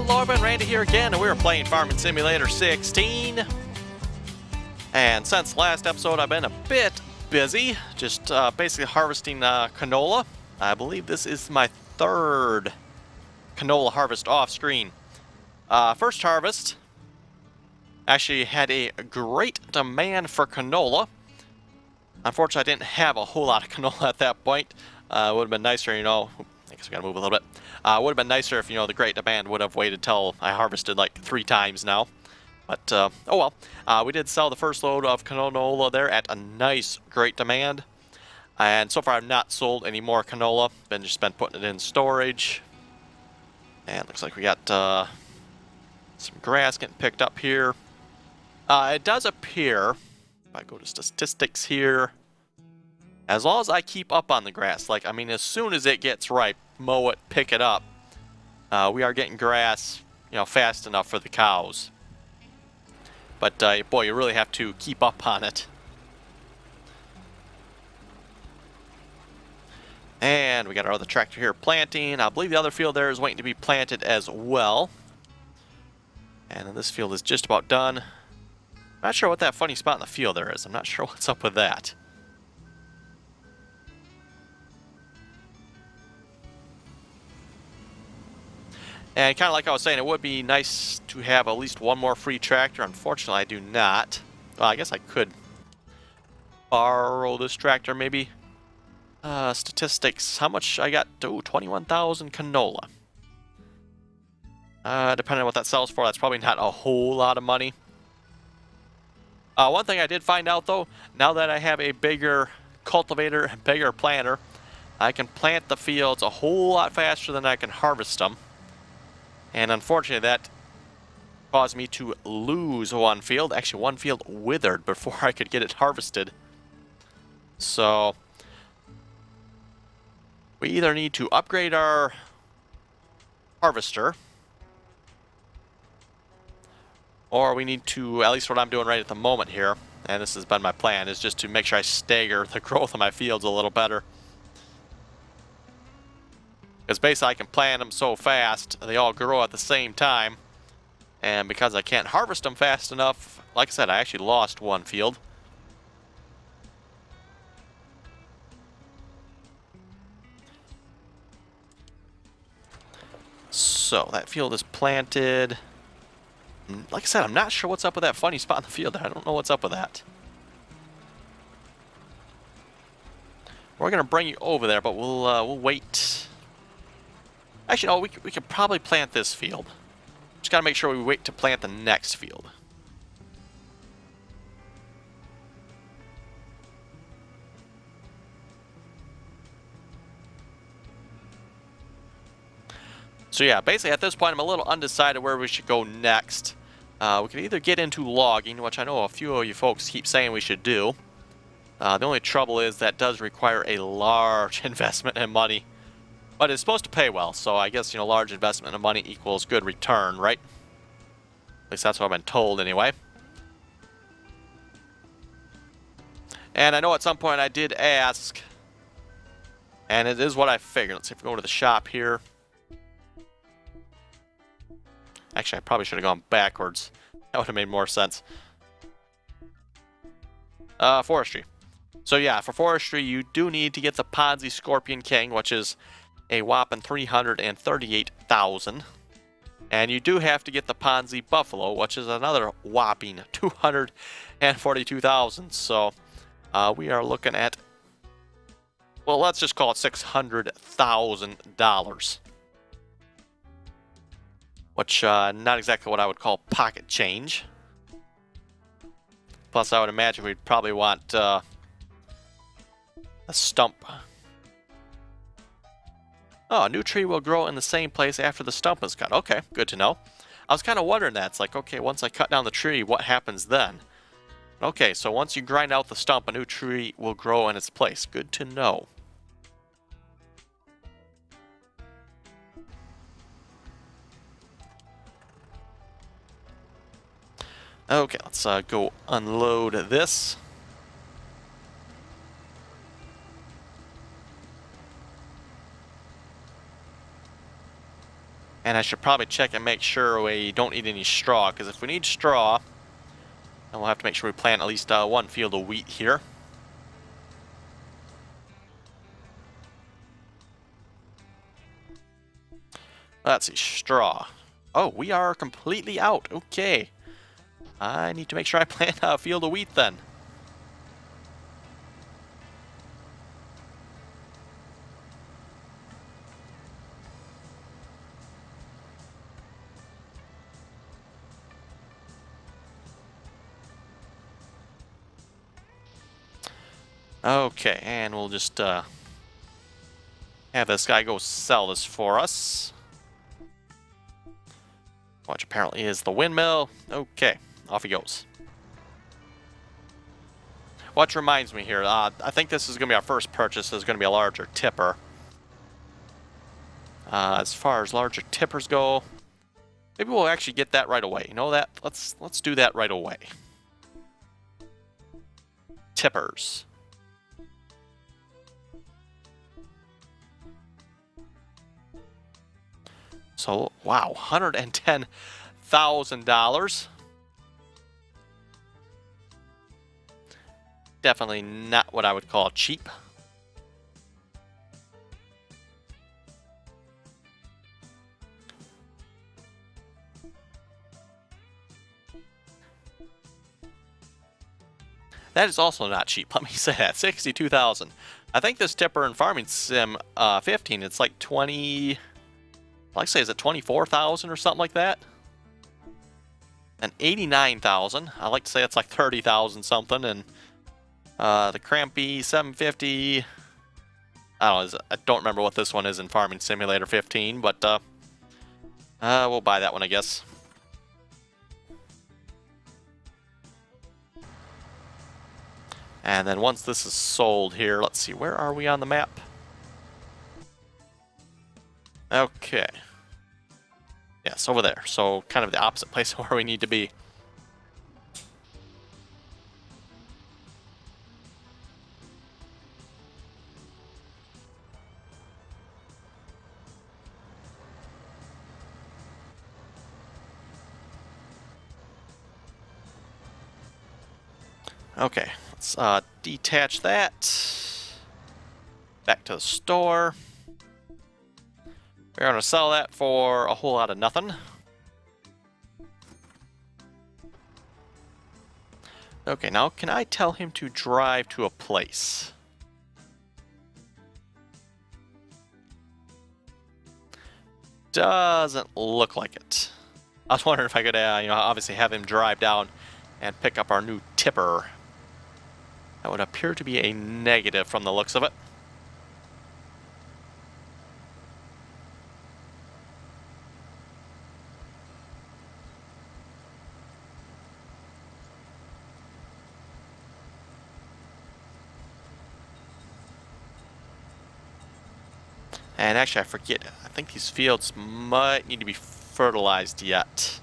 Hello everyone, Randy here again, and we're playing Farming Simulator 16. And since last episode, I've been a bit busy, just basically harvesting canola. I believe this is my third canola harvest off screen. First harvest actually had a great demand for canola. Unfortunately, I didn't have a whole lot of canola at that point. It would have been nicer, you know. I guess we gotta move a little bit. Would have been nicer if, you know, the great demand would have waited till I harvested like 3 times now. But, oh well. We did sell the first load of canola there at a nice, great demand. And so far I've not sold any more canola. Just been putting it in storage. And looks like we got some grass getting picked up here. It does appear, if I go to statistics here, as long as I keep up on the grass, like, I mean, as soon as it gets ripe, mow it, pick it up, we are getting grass, you know, fast enough for the cows. But, boy, you really have to keep up on it. And we got our other tractor here planting. I believe the other field there is waiting to be planted as well. And then this field is just about done. Not sure what that funny spot in the field there is. I'm not sure what's up with that. And kind of like I was saying, it would be nice to have at least one more free tractor. Unfortunately, I do not. Well, I guess I could borrow this tractor, maybe. Statistics. How much I got? Oh, 21,000 canola. Depending on what that sells for, that's probably not a whole lot of money. One thing I did find out, though, now that I have a bigger cultivator and bigger planter, I can plant the fields a whole lot faster than I can harvest them. And unfortunately, that caused me to lose one field. Actually, one field withered before I could get it harvested. So, we either need to upgrade our harvester, or we need to, at least what I'm doing right at the moment here, and this has been my plan, is just to make sure I stagger the growth of my fields a little better. Because basically I can plant them so fast, they all grow at the same time. And because I can't harvest them fast enough, like I said, I actually lost one field. So that field is planted. Like I said, I'm not sure what's up with that funny spot in the field there. I don't know what's up with that. We're going to bring you over there, but we'll wait. Actually, no, we could probably plant this field. Just got to make sure we wait to plant the next field. So yeah, basically at this point I'm a little undecided where we should go next. We could either get into logging, which I know a few of you folks keep saying we should do. The only trouble is that does require a large investment in money. But it's supposed to pay well, so I guess, you know, large investment in money equals good return, right? At least that's what I've been told anyway. And I know at some point I did ask, and it is what I figured. Let's see if we go to the shop here. Actually, I probably should have gone backwards. That would have made more sense. Forestry. So yeah, for forestry, you do need to get the Ponzi Scorpion King, which is a whopping 338,000. And you do have to get the Ponzi Buffalo, which is another whopping 242,000. So we are looking at, well, let's just call it $600,000. Which, not exactly what I would call pocket change. Plus, I would imagine we'd probably want a stump. Oh, a new tree will grow in the same place after the stump is cut. Okay, good to know. I was kind of wondering that. It's like, okay, once I cut down the tree, what happens then? Okay, so once you grind out the stump, a new tree will grow in its place. Good to know. Okay, let's go unload this. And I should probably check and make sure we don't need any straw, because if we need straw, then we'll have to make sure we plant at least one field of wheat here. Let's see, straw. Oh, we are completely out. Okay. I need to make sure I plant a field of wheat then. Okay, and we'll just have this guy go sell this for us. Which apparently is the windmill. Okay, off he goes. Which reminds me here, I think this is going to be our first purchase. Is going to be a larger tipper. As far as larger tippers go, maybe we'll actually get that right away. You know that? Let's do that right away. Tippers. So, wow, $110,000. Definitely not what I would call cheap. That is also not cheap. Let me say that. $62,000. I think this tipper in Farming Sim 15, it's like 20. I'd like to say, is it 24,000 or something like that? And 89,000. I like to say it's like 30,000 something. And the Crampy 750. I don't remember what this one is in Farming Simulator 15, but we'll buy that one, I guess. And then once this is sold here, let's see, where are we on the map? Okay. Yes, over there. So kind of the opposite place where we need to be. Okay, let's detach that. Back to the store. We're going to sell that for a whole lot of nothing. Okay, now can I tell him to drive to a place? Doesn't look like it. I was wondering if I could, obviously have him drive down and pick up our new tipper. That would appear to be a negative from the looks of it. And actually, I forget. I think these fields might need to be fertilized yet.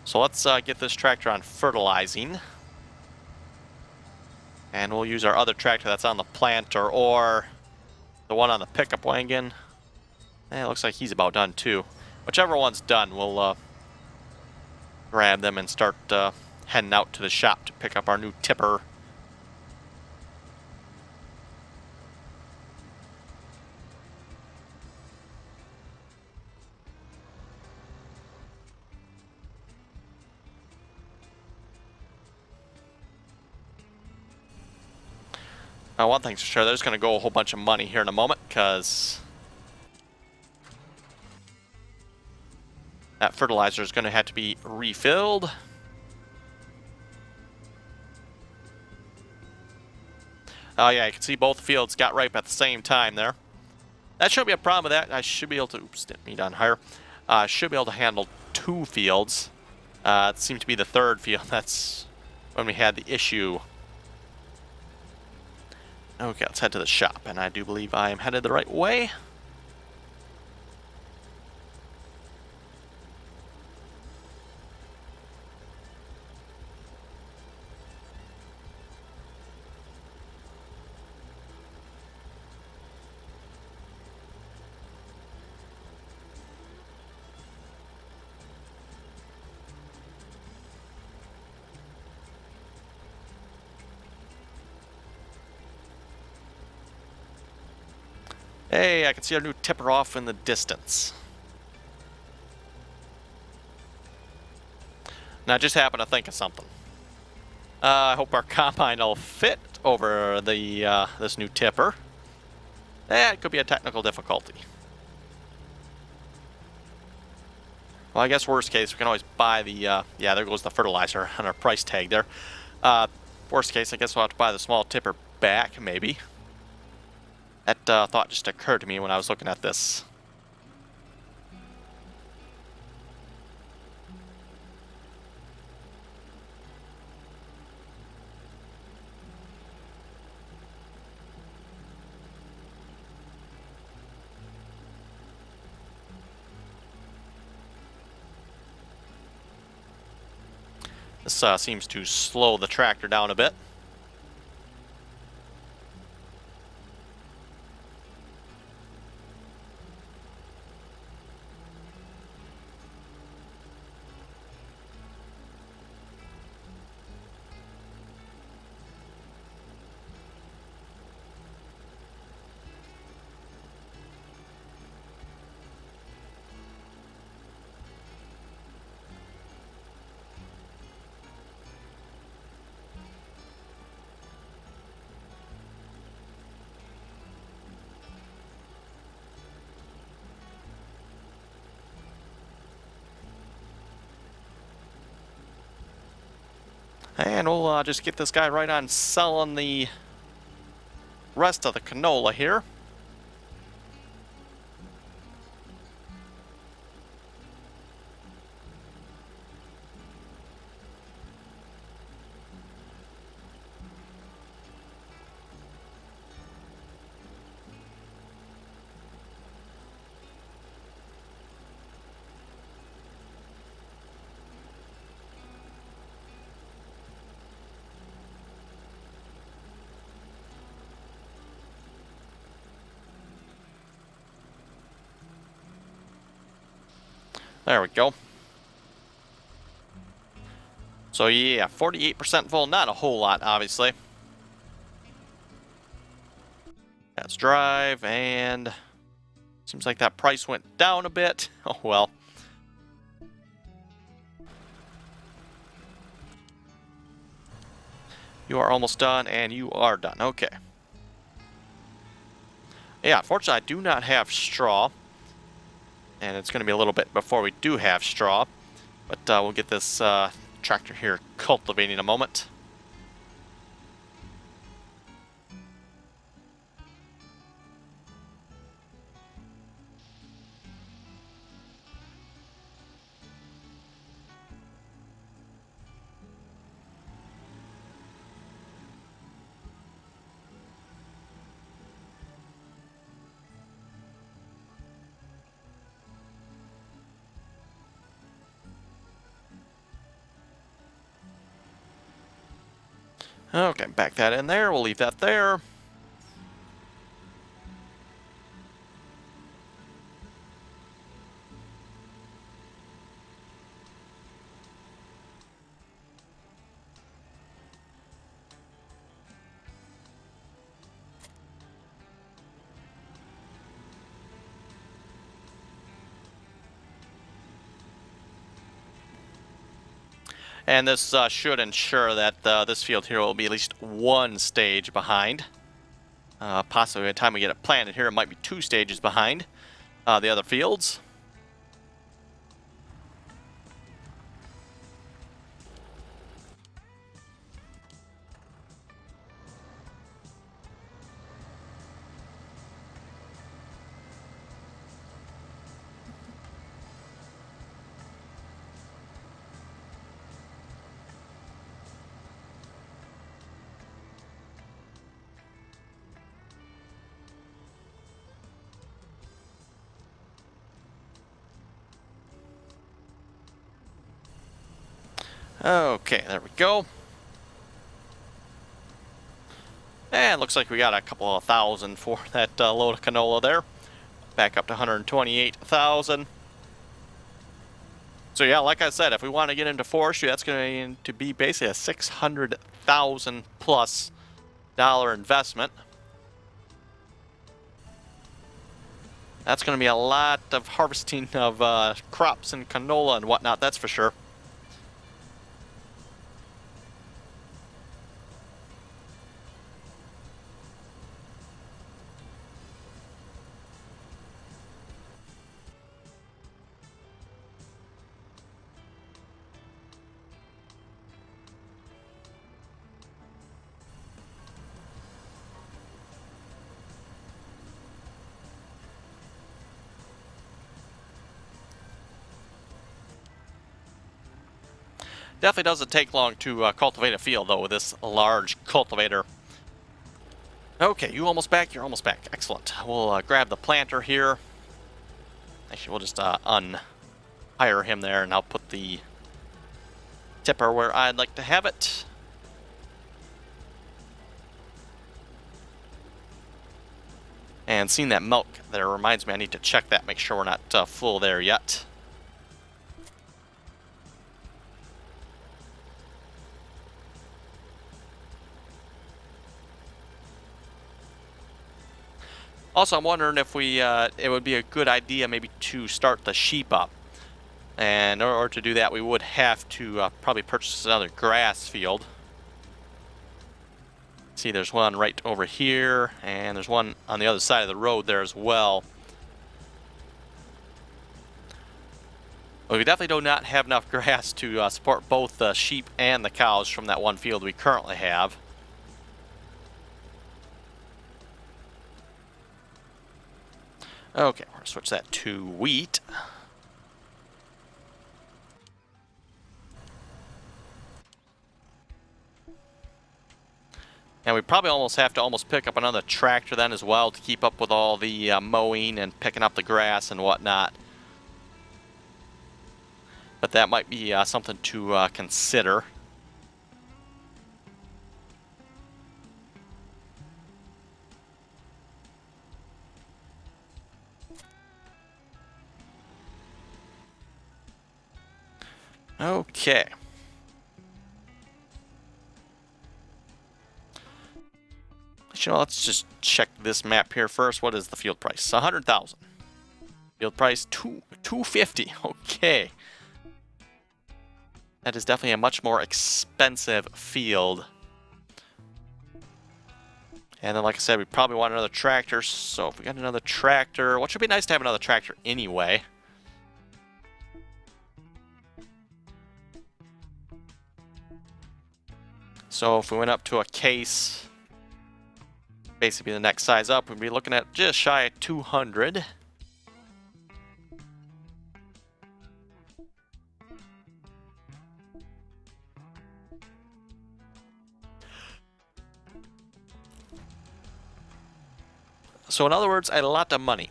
So let's get this tractor on fertilizing. And we'll use our other tractor that's on the planter, or the one on the pickup wagon. It looks like he's about done too. Whichever one's done, we'll grab them and start heading out to the shop to pick up our new tipper. One thing's for sure, there's going to go a whole bunch of money here in a moment, because that fertilizer is going to have to be refilled. Oh yeah, you can see both fields got ripe at the same time there. That shouldn't be a problem with that. I should be able to, oops, didn't mean down higher. Should be able to handle 2 fields. It seemed to be the 3rd field. That's when we had the issue. Okay, let's head to the shop, and I do believe I am headed the right way. Hey, I can see our new tipper off in the distance. And I just happened to think of something. I hope our combine will fit over the this new tipper. It could be a technical difficulty. Well, I guess worst case, we can always buy the, yeah, there goes the fertilizer on our price tag there. Worst case, I guess we'll have to buy the small tipper back, maybe. That thought just occurred to me when I was looking at this. This seems to slow the tractor down a bit. And we'll just get this guy right on selling the rest of the canola here. There we go. So yeah, 48% full, not a whole lot, obviously. Let's drive, and seems like that price went down a bit. Oh well. You are almost done, and you are done. Okay. Yeah, unfortunately, I do not have straw. And it's going to be a little bit before we do have straw. But we'll get this tractor here cultivating in a moment. Okay, back that in there. We'll leave that there. And this should ensure that this field here will be at least one stage behind. Possibly by the time we get it planted here, it might be 2 stages behind the other fields. Okay, there we go. And looks like we got a couple of thousand for that load of canola there. Back up to 128,000. So yeah, like I said, if we want to get into forestry, that's going to be basically a $600,000 plus investment. That's going to be a lot of harvesting of crops and canola and whatnot, that's for sure. Definitely doesn't take long to cultivate a field, though, with this large cultivator. Okay, you almost back? You're almost back. Excellent. We'll grab the planter here. Actually, we'll just unhire him there, and I'll put the tipper where I'd like to have it. And seeing that milk there reminds me I need to check that, make sure we're not full there yet. Also, I'm wondering if it would be a good idea maybe to start the sheep up. And in order to do that, we would have to probably purchase another grass field. See, there's one right over here, and there's one on the other side of the road there as well. Well, we definitely do not have enough grass to support both the sheep and the cows from that one field we currently have. Okay, we're going to switch that to wheat. And we probably almost have to pick up another tractor then as well to keep up with all the mowing and picking up the grass and whatnot. But that might be something to consider. Okay. You know, let's just check this map here first. What is the field price? 100,000. Field price 250. Okay. That is definitely a much more expensive field. And then, like I said, we probably want another tractor. So if we got another tractor, which would be nice to have another tractor anyway. So if we went up to a case, basically the next size up, we'd be looking at just shy of 200. So in other words, a lot of money.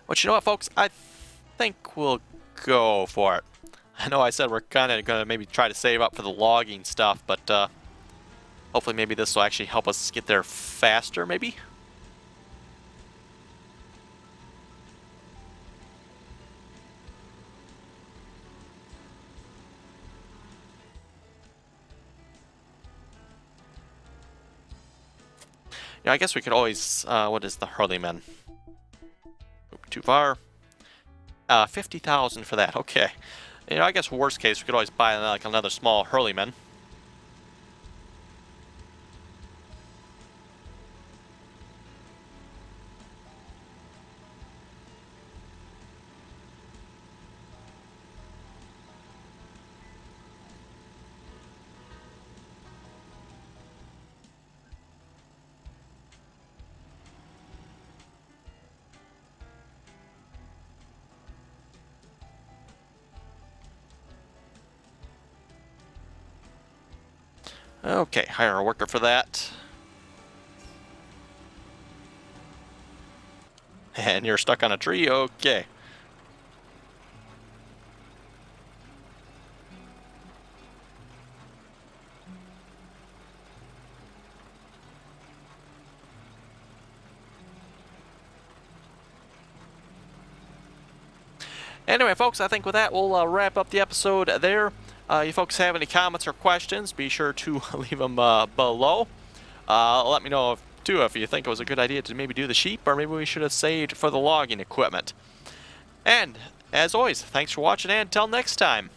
But you know what, folks? I think we'll go for it. I know I said we're kind of going to maybe try to save up for the logging stuff, but hopefully maybe this will actually help us get there faster, maybe? Yeah, I guess we could always, what is the Hurleyman? Oop, too far. 50,000 for that, okay. You know, I guess worst case, we could always buy like another small Hurleyman. Okay, hire a worker for that. And you're stuck on a tree? Okay. Anyway, folks, I think with that, we'll wrap up the episode there. You folks have any comments or questions, be sure to leave them below. Let me know too if you think it was a good idea to maybe do the sheep, or maybe we should have saved for the logging equipment. And as always, thanks for watching, and until next time.